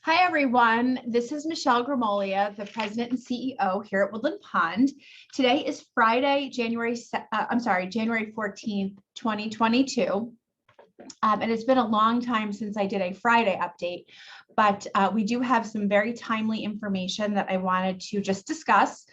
Hi, everyone. This is Michelle Grimolia, the president and CEO here at Woodland Pond. Today is Friday, January 14th, 2022. And it's been a long time since I did a Friday update, but we do have some very timely information that I wanted to just discuss.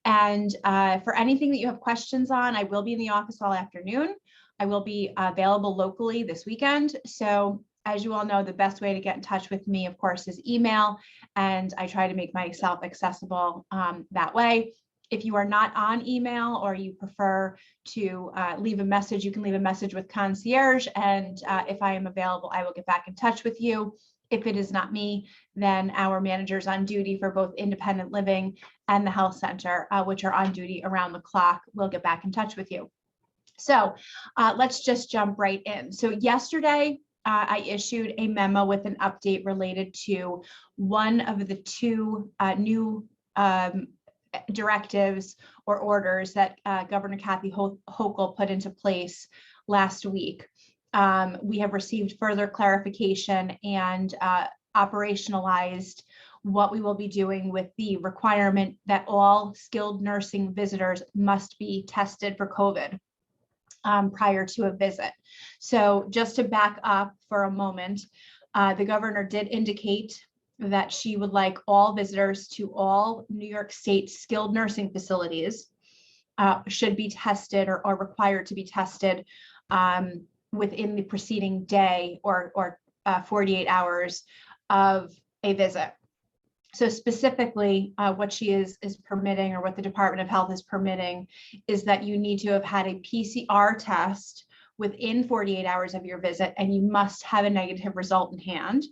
And for anything that you have questions on, I will be in the office all afternoon. I will be available locally this weekend. So as you all know, the best way to get in touch with me, of course, is email, and I try to make myself accessible that way. If you are not on email or you prefer to leave a message, you can leave a message with concierge, and if I am available, I will get back in touch with you. If it is not me, then our managers on duty for both independent living and the health center, which are on duty around the clock, will get back in touch with you. So let's just jump right in. So yesterday, I issued a memo with an update related to one of the two new directives or orders that Governor Kathy Hochul put into place last week. We have received further clarification and operationalized what we will be doing with the requirement that all skilled nursing visitors must be tested for COVID prior to a visit. So just to back up for a moment, the governor did indicate that she would like all visitors to all New York State skilled nursing facilities should be tested or required to be tested within the preceding day or 48 hours of a visit. So specifically, what she is permitting, or what the Department of Health is permitting, is that you need to have had a PCR test within 48 hours of your visit, and you must have a negative result in hand,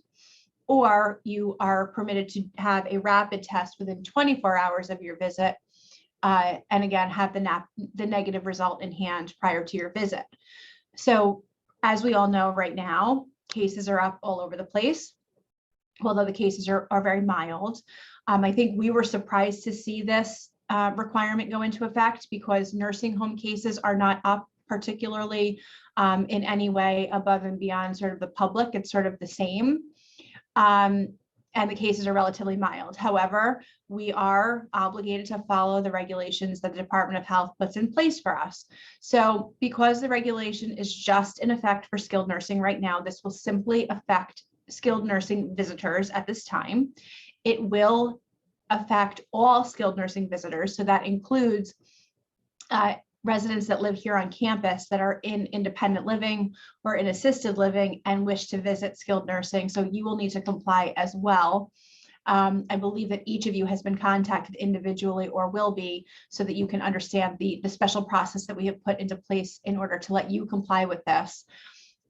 or you are permitted to have a rapid test within 24 hours of your visit, and again, have the negative result in hand prior to your visit. So as we all know right now, cases are up all over the place, although the cases are very mild. I think we were surprised to see this requirement go into effect because nursing home cases are not up particularly in any way above and beyond sort of the public. It's sort of the same. And the cases are relatively mild. However, we are obligated to follow the regulations that the Department of Health puts in place for us. So because the regulation is just in effect for skilled nursing right now, this will simply affect skilled nursing visitors at this time. It will affect all skilled nursing visitors. So that includes residents that live here on campus that are in independent living or in assisted living and wish to visit skilled nursing. So you will need to comply as well. I believe that each of you has been contacted individually or will be, so that you can understand the special process that we have put into place in order to let you comply with this.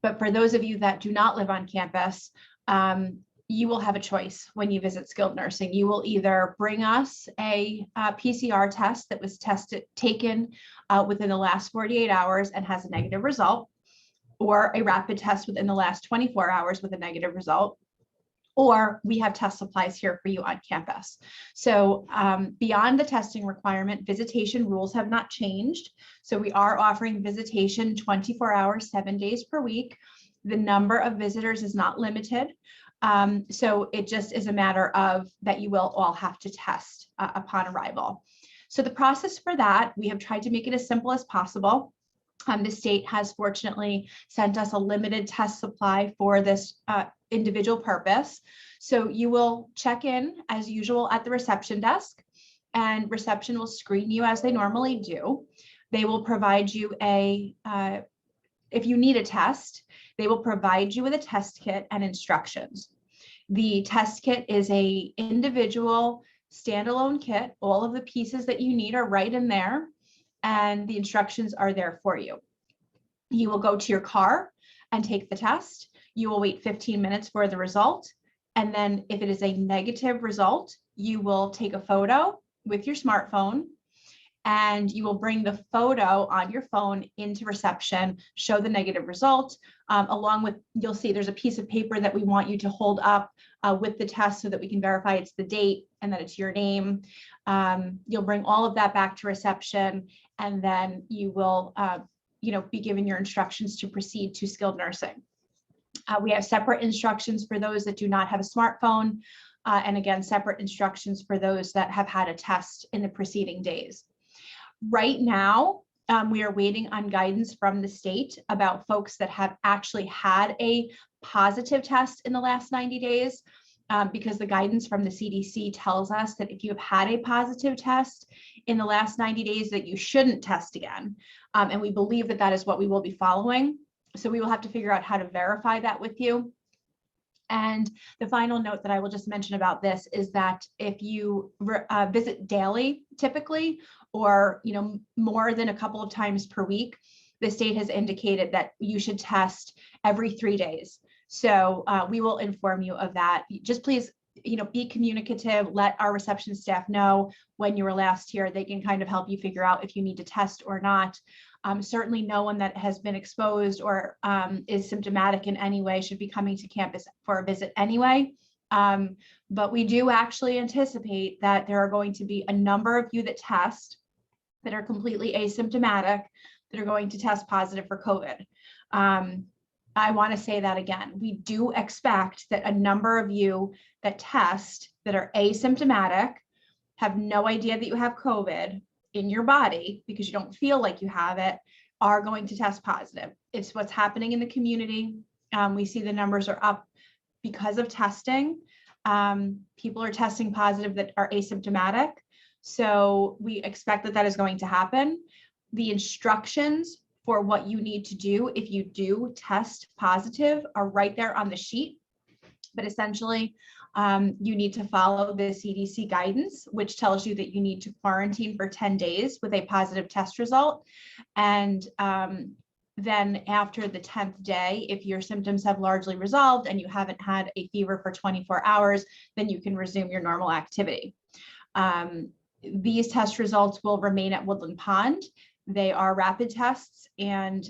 But for those of you that do not live on campus, you will have a choice when you visit skilled nursing. You will either bring us a PCR test that was taken within the last 48 hours and has a negative result, or a rapid test within the last 24 hours with a negative result, or we have test supplies here for you on campus. So beyond the testing requirement, visitation rules have not changed. So we are offering visitation 24 hours, 7 days per week. The number of visitors is not limited. So it just is a matter of that you will all have to test upon arrival. So the process for that, we have tried to make it as simple as possible. The state has fortunately sent us a limited test supply for this individual purpose. So you will check in as usual at the reception desk, and reception will screen you as they normally do. They will provide you if you need a test, they will provide you with a test kit and instructions. The test kit is an individual standalone kit. All of the pieces that you need are right in there, and the instructions are there for you. You will go to your car and take the test. You will wait 15 minutes for the result. And then if it is a negative result, you will take a photo with your smartphone, and you will bring the photo on your phone into reception, show the negative result, along with, you'll see there's a piece of paper that we want you to hold up with the test so that we can verify it's the date and that it's your name. You'll bring all of that back to reception, and then you will be given your instructions to proceed to skilled nursing. We have separate instructions for those that do not have a smartphone, and again, separate instructions for those that have had a test in the preceding days. Right now, we are waiting on guidance from the state about folks that have actually had a positive test in the last 90 days, because the guidance from the CDC tells us that if you have had a positive test in the last 90 days, that you shouldn't test again. And we believe that that is what we will be following. So we will have to figure out how to verify that with you. And the final note that I will just mention about this is that if you visit daily, typically, or more than a couple of times per week, the state has indicated that you should test every 3 days. So we will inform you of that. Just please, be communicative. Let our reception staff know when you were last here. They can kind of help you figure out if you need to test or not. Certainly no one that has been exposed or is symptomatic in any way should be coming to campus for a visit anyway. But we do actually anticipate that there are going to be a number of you that test that are completely asymptomatic that are going to test positive for COVID. I want to say that again. We do expect that a number of you that test that are asymptomatic, have no idea that you have COVID in your body because you don't feel like you have it, are going to test positive. It's what's happening in the community. We see the numbers are up because of testing. People are testing positive that are asymptomatic. So we expect that that is going to happen. The instructions for what you need to do if you do test positive are right there on the sheet. But essentially, you need to follow the CDC guidance, which tells you that you need to quarantine for 10 days with a positive test result. And then after the 10th day, if your symptoms have largely resolved and you haven't had a fever for 24 hours, then you can resume your normal activity. These test results will remain at Woodland Pond. They are rapid tests, and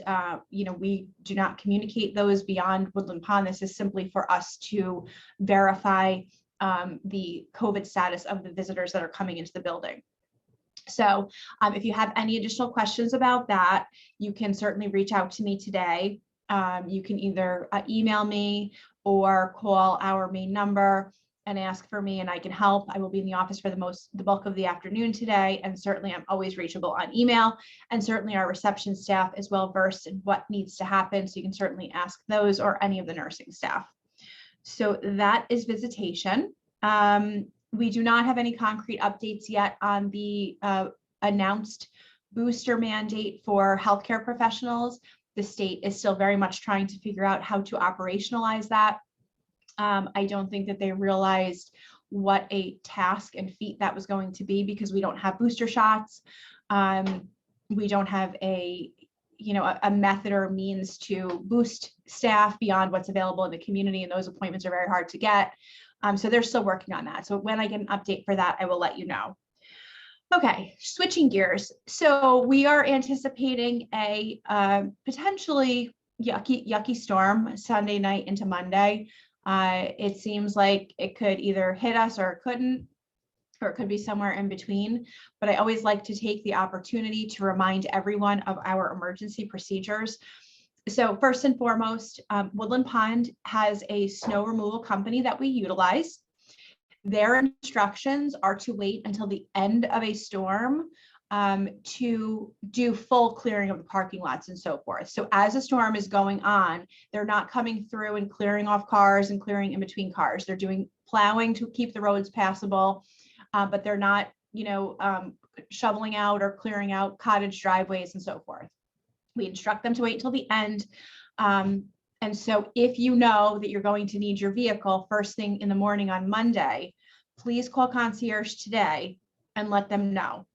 we do not communicate those beyond Woodland Pond. This is simply for us to verify the COVID status of the visitors that are coming into the building. So if you have any additional questions about that, you can certainly reach out to me today. You can either email me or call our main number and ask for me, and I can help. I will be in the office for the bulk of the afternoon today, and certainly I'm always reachable on email, and certainly our reception staff is well versed in what needs to happen, so you can certainly ask those or any of the nursing staff. So that is visitation. We do not have any concrete updates yet on the announced booster mandate for healthcare professionals. The state is still very much trying to figure out how to operationalize that. I don't think that they realized what a task and feat that was going to be, because we don't have booster shots. We don't have a method or means to boost staff beyond what's available in the community, and those appointments are very hard to get. So they're still working on that. So when I get an update for that, I will let you know. Okay, switching gears. So we are anticipating a potentially yucky storm Sunday night into Monday. It seems like it could either hit us or it couldn't, or it could be somewhere in between. But I always like to take the opportunity to remind everyone of our emergency procedures. So first and foremost, Woodland Pond has a snow removal company that we utilize. Their instructions are to wait until the end of a storm to do full clearing of the parking lots and so forth. So as a storm is going on, they're not coming through and clearing off cars and clearing in between cars. They're doing plowing to keep the roads passable, but they're not, shoveling out or clearing out cottage driveways and so forth. We instruct them to wait until the end. And so if you know that you're going to need your vehicle first thing in the morning on Monday, please call concierge today and let them know.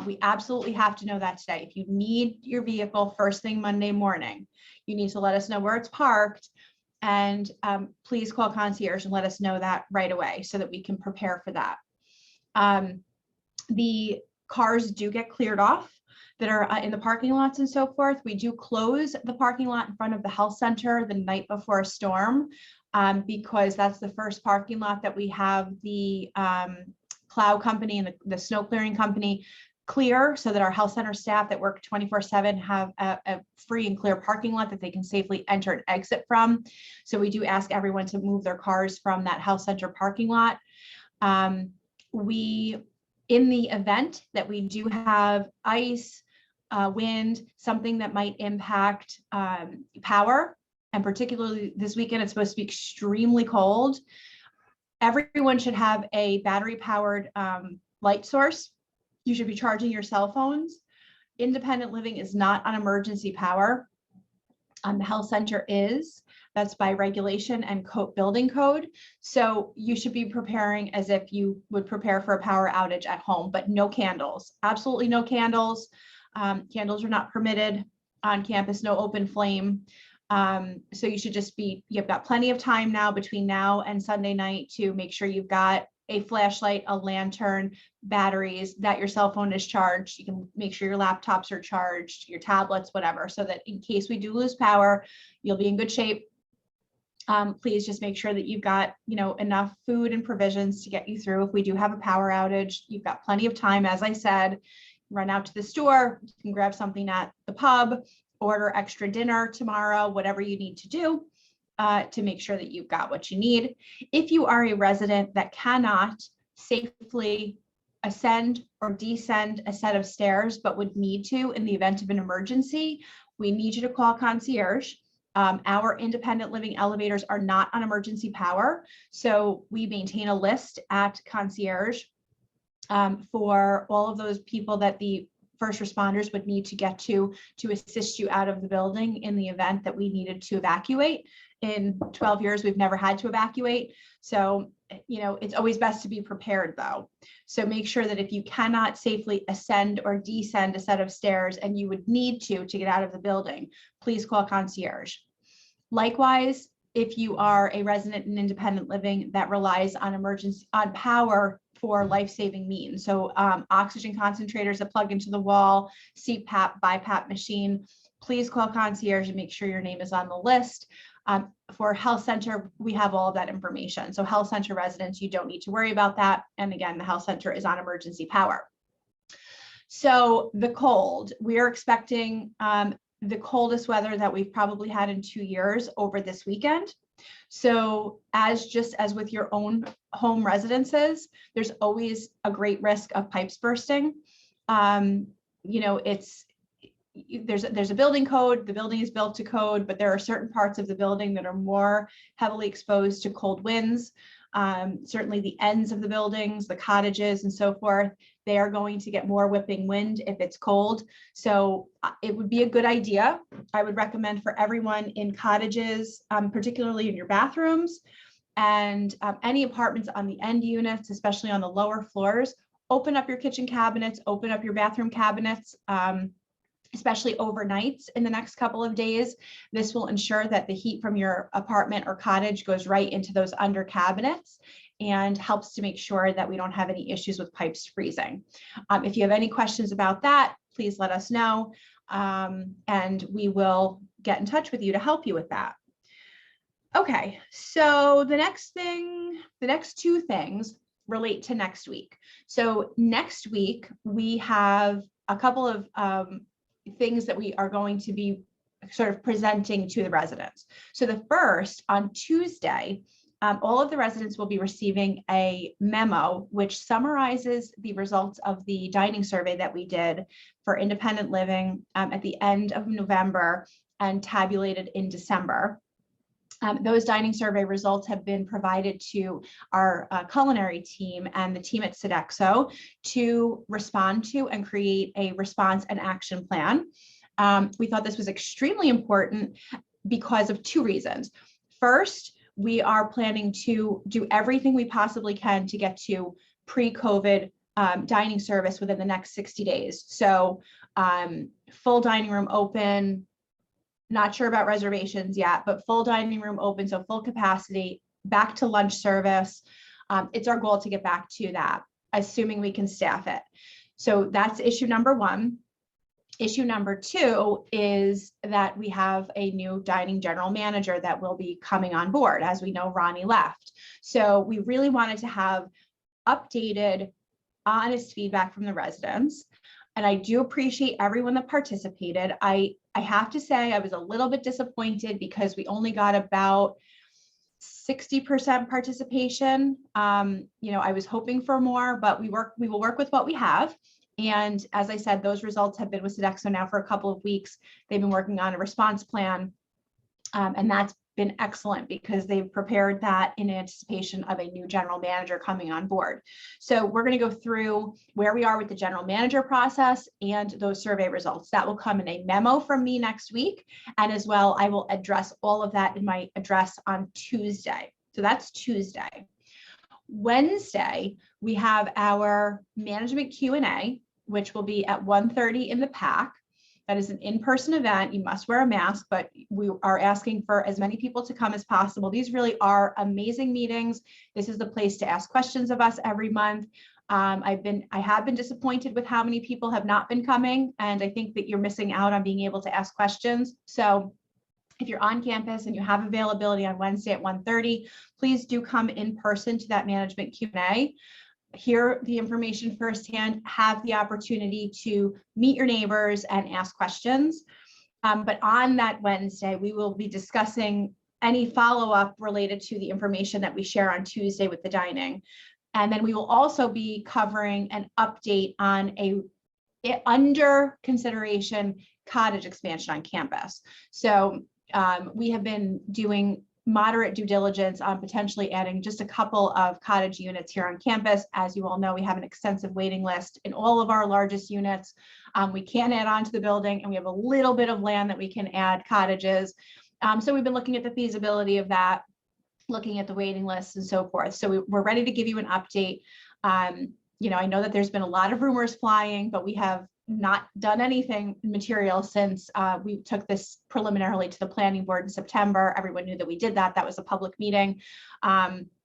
We absolutely have to know that today. If you need your vehicle first thing Monday morning, you need to let us know where it's parked, and please call concierge and let us know that right away so that we can prepare for that. The cars do get cleared off that are in the parking lots and so forth. We do close the parking lot in front of the health center the night before a storm, because that's the first parking lot that we have the plow company and the snow clearing company clear so that our health center staff that work 24/7 have a free and clear parking lot that they can safely enter and exit from. So we do ask everyone to move their cars from that health center parking lot. In the event that we do have ice, wind, something that might impact power, and particularly this weekend, it's supposed to be extremely cold. Everyone should have a battery powered light source. You should be charging your cell phones. Independent living is not on emergency power. The health center is. That's by regulation and building code. So you should be preparing as if you would prepare for a power outage at home, but no candles, absolutely no candles. Candles are not permitted on campus, no open flame. So you should just you've got plenty of time now between now and Sunday night to make sure you've got a flashlight, a lantern, batteries, that your cell phone is charged. You can make sure your laptops are charged, your tablets, whatever, so that in case we do lose power, you'll be in good shape. Please just make sure that you've got, enough food and provisions to get you through. If we do have a power outage, you've got plenty of time. As I said, run out to the store, you can grab something at the pub, order extra dinner tomorrow, whatever you need to do to make sure that you've got what you need. If you are a resident that cannot safely ascend or descend a set of stairs, but would need to in the event of an emergency, we need you to call concierge. Our independent living elevators are not on emergency power. So we maintain a list at concierge for all of those people that the first responders would need to get to assist you out of the building in the event that we needed to evacuate. In 12 years, we've never had to evacuate. So, it's always best to be prepared though. So make sure that if you cannot safely ascend or descend a set of stairs and you would need to get out of the building, please call concierge. Likewise, if you are a resident in independent living that relies on power for life-saving means, so oxygen concentrators that plug into the wall, CPAP, BiPAP machine, please call concierge and make sure your name is on the list. For health center, we have all of that information. So health center residents, you don't need to worry about that. And again, the health center is on emergency power. So the cold, we are expecting the coldest weather that we've probably had in 2 years over this weekend. So just as with your own home residences, there's always a great risk of pipes bursting. There's a building code, the building is built to code, but there are certain parts of the building that are more heavily exposed to cold winds. Certainly the ends of the buildings, the cottages and so forth, they are going to get more whipping wind if it's cold. So it would be a good idea. I would recommend for everyone in cottages, particularly in your bathrooms and any apartments on the end units, especially on the lower floors, open up your kitchen cabinets, open up your bathroom cabinets, especially overnights in the next couple of days. This will ensure that the heat from your apartment or cottage goes right into those under cabinets and helps to make sure that we don't have any issues with pipes freezing. If you have any questions about that, please let us know, and we will get in touch with you to help you with that. Okay, so the next two things relate to next week. So next week, we have a couple of things that we are going to be sort of presenting to the residents. So the first, on Tuesday, all of the residents will be receiving a memo which summarizes the results of the dining survey that we did for independent living at the end of November and tabulated in December. Those dining survey results have been provided to our culinary team and the team at Sodexo to respond to and create a response and action plan. We thought this was extremely important because of two reasons. First, we are planning to do everything we possibly can to get to pre-COVID dining service within the next 60 days. So full dining room open, not sure about reservations yet, but full dining room open, so full capacity, back to lunch service. It's our goal to get back to that, assuming we can staff it. So that's issue number one. Issue number two is that we have a new dining general manager that will be coming on board. As we know, Ronnie left. So we really wanted to have updated, honest feedback from the residents. And I do appreciate everyone that participated. I have to say I was a little bit disappointed because we only got about 60% participation. I was hoping for more, but we will work with what we have. And as I said, those results have been with Sodexo now for a couple of weeks. They've been working on a response plan. And that's been excellent because they've prepared that in anticipation of a new general manager coming on board. So we're going to go through where we are with the general manager process and those survey results. That will come in a memo from me next week. And as well, I will address all of that in my address on Tuesday. So that's Tuesday. Wednesday, we have our management Q&A, which will be at 1:30 in the PAC. That is an in-person event. You must wear a mask, but we are asking for as many people to come as possible. These really are amazing meetings. This is the place to ask questions of us every month. I have been disappointed with how many people have not been coming, and I think that you're missing out on being able to ask questions. So if you're on campus and you have availability on Wednesday at 1:30, please do come in person to that management Q&A. Hear the information firsthand, have the opportunity to meet your neighbors and ask questions. But on that Wednesday, we will be discussing any follow-up related to the information that we share on Tuesday with the dining. And then we will also be covering an update on a under consideration cottage expansion on campus. So we have been doing moderate due diligence on potentially adding just a couple of cottage units here on campus. As you all know, we have an extensive waiting list in all of our largest units. We can add on to the building, and we have a little bit of land that we can add cottages. So we've been looking at the feasibility of that, looking at the waiting lists and so forth. So we're ready to give you an update. I know that there's been a lot of rumors flying, but we have not done anything material since we took this preliminarily to the planning board in September. Everyone knew that we did that. That was a public meeting.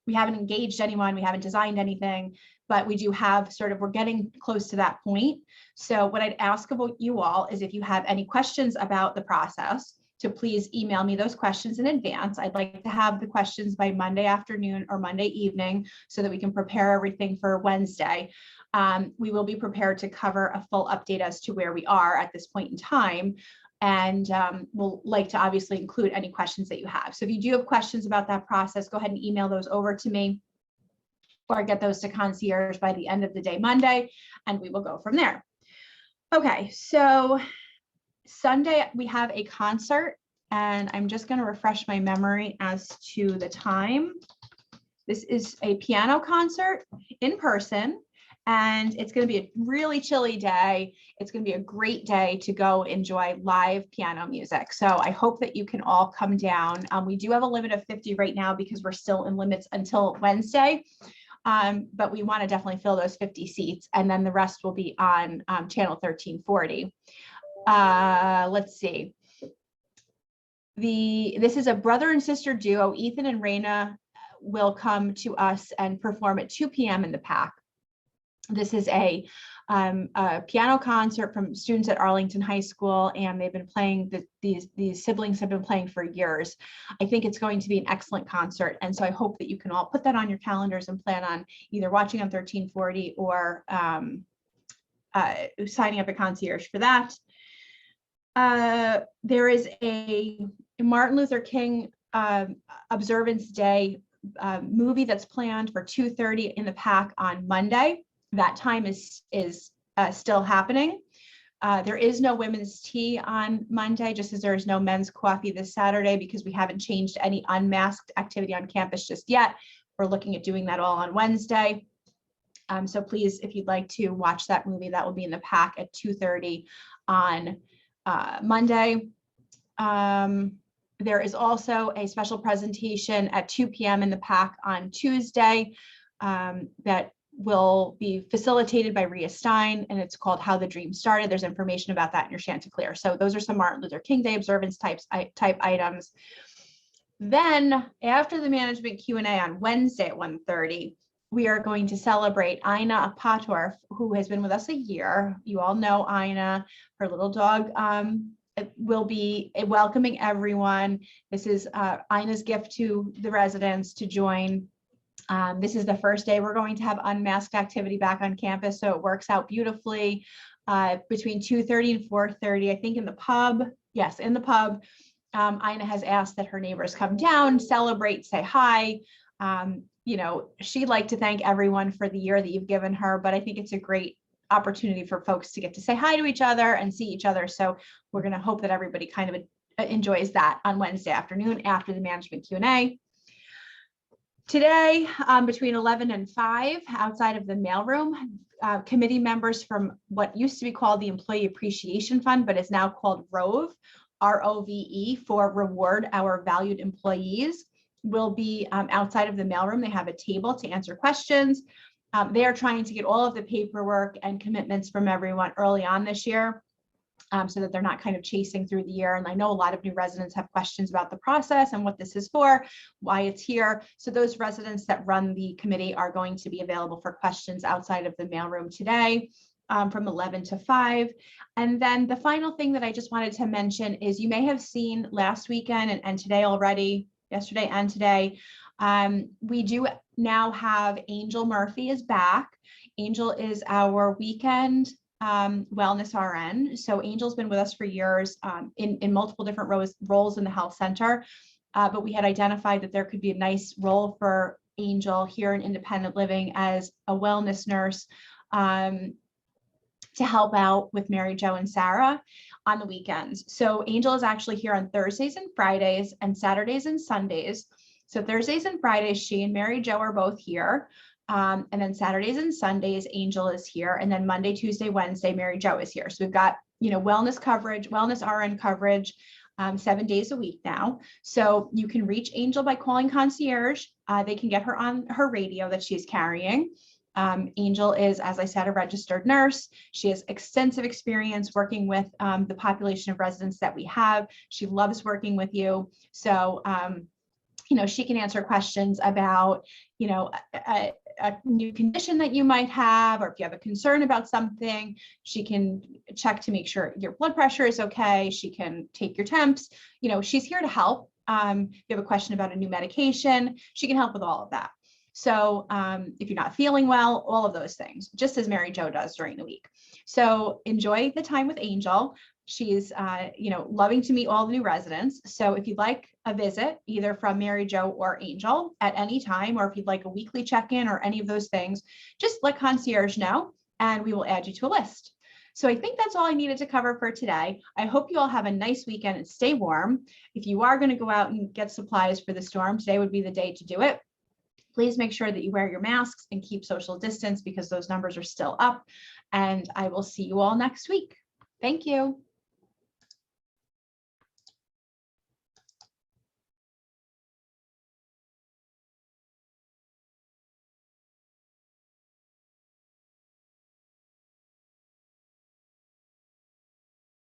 We haven't engaged anyone. We haven't designed anything, but we do have we're getting close to that point. So what I'd ask of you all is if you have any questions about the process, to please email me those questions in advance. I'd like to have the questions by Monday afternoon or Monday evening so that we can prepare everything for Wednesday. We will be prepared to cover a full update as to where we are at this point in time. And we'll like to obviously include any questions that you have. So if you do have questions about that process, go ahead and email those over to me, or get those to concierge by the end of the day Monday, and we will go from there. Okay, so Sunday we have a concert, and I'm just going to refresh my memory as to the time. This is a piano concert in person. And it's going to be a really chilly day. It's going to be a great day to go enjoy live piano music. So I hope that you can all come down. We do have a limit of 50 right now because we're still in limits until Wednesday. But we want to definitely fill those 50 seats. And then the rest will be on channel 1340. Let's see. This is a brother and sister duo. Ethan and Raina will come to us and perform at 2 p.m. in the PAC. This is a piano concert from students at Arlington High School, and they've been playing, these siblings have been playing for years. I think it's going to be an excellent concert, and so I hope that you can all put that on your calendars and plan on either watching on 1340 or signing up a concierge for that. There is a Martin Luther King Observance Day movie that's planned for 2:30 in the PAC on Monday. That time is still happening. There is no women's tea on Monday, just as there is no men's coffee this Saturday, because we haven't changed any unmasked activity on campus just yet. We're looking at doing that all on Wednesday. So please, if you'd like to watch that movie, that will be in the PAC at 2:30 on Monday. There is also a special presentation at 2 p.m. in the PAC on Tuesday that will be facilitated by Rhea Stein, and it's called How the Dream Started. There's information about that in your Chanticleer. So those are some Martin Luther King Day observance type items. Then after the management Q&A on Wednesday at 1:30, we are going to celebrate Ina Patorf, who has been with us a year. You all know Ina, her little dog will be welcoming everyone. This is Ina's gift to the residents to join. This is the first day we're going to have unmasked activity back on campus, so it works out beautifully. between 2:30 and 4:30, I think in the pub. Yes, in the pub. Ina has asked that her neighbors come down, celebrate, say hi. You know, she'd like to thank everyone for the year that you've given her, but I think it's a great opportunity for folks to get to say hi to each other and see each other. So we're going to hope that everybody kind of enjoys that on Wednesday afternoon after the management Q&A. Today, between 11 and 5, outside of the mailroom, committee members from what used to be called the Employee Appreciation Fund, but is now called ROVE, ROVE, for Reward Our Valued Employees, will be outside of the mailroom. They have a table to answer questions. They are trying to get all of the paperwork and commitments from everyone early on this year, so that they're not kind of chasing through the year. And I know a lot of new residents have questions about the process and what this is for, why it's here. So those residents that run the committee are going to be available for questions outside of the mailroom today, from 11 to 5. And then the final thing that I just wanted to mention is you may have seen last weekend and today already, yesterday and today, we do now have Angel Murphy is back. Angel is our weekend wellness RN. So Angel's been with us for years in multiple different roles in the health center, but we had identified that there could be a nice role for Angel here in independent living as a wellness nurse to help out with Mary Jo and Sarah on the weekends. So Angel is actually here on Thursdays and Fridays and Saturdays and Sundays. So Thursdays and Fridays, she and Mary Jo are both here. And then Saturdays and Sundays, Angel is here. And then Monday, Tuesday, Wednesday, Mary Jo is here. So we've got, you know, wellness coverage, wellness RN coverage, 7 days a week now. So you can reach Angel by calling concierge. They can get her on her radio that she's carrying. Angel is, as I said, a registered nurse. She has extensive experience working with the population of residents that we have. She loves working with you. So, you know, she can answer questions about, you know, a new condition that you might have, or if you have a concern about something, she can check to make sure your blood pressure is okay. She can take your temps. You know, she's here to help. If you have a question about a new medication, she can help with all of that. So if you're not feeling well, all of those things, just as Mary Jo does during the week. So enjoy the time with Angel. She's, you know, loving to meet all the new residents. So if you'd like a visit, either from Mary Jo or Angel at any time, or if you'd like a weekly check-in or any of those things, just let concierge know and we will add you to a list. So I think that's all I needed to cover for today. I hope you all have a nice weekend and stay warm. If you are going to go out and get supplies for the storm, today would be the day to do it. Please make sure that you wear your masks and keep social distance because those numbers are still up. And I will see you all next week. Thank you.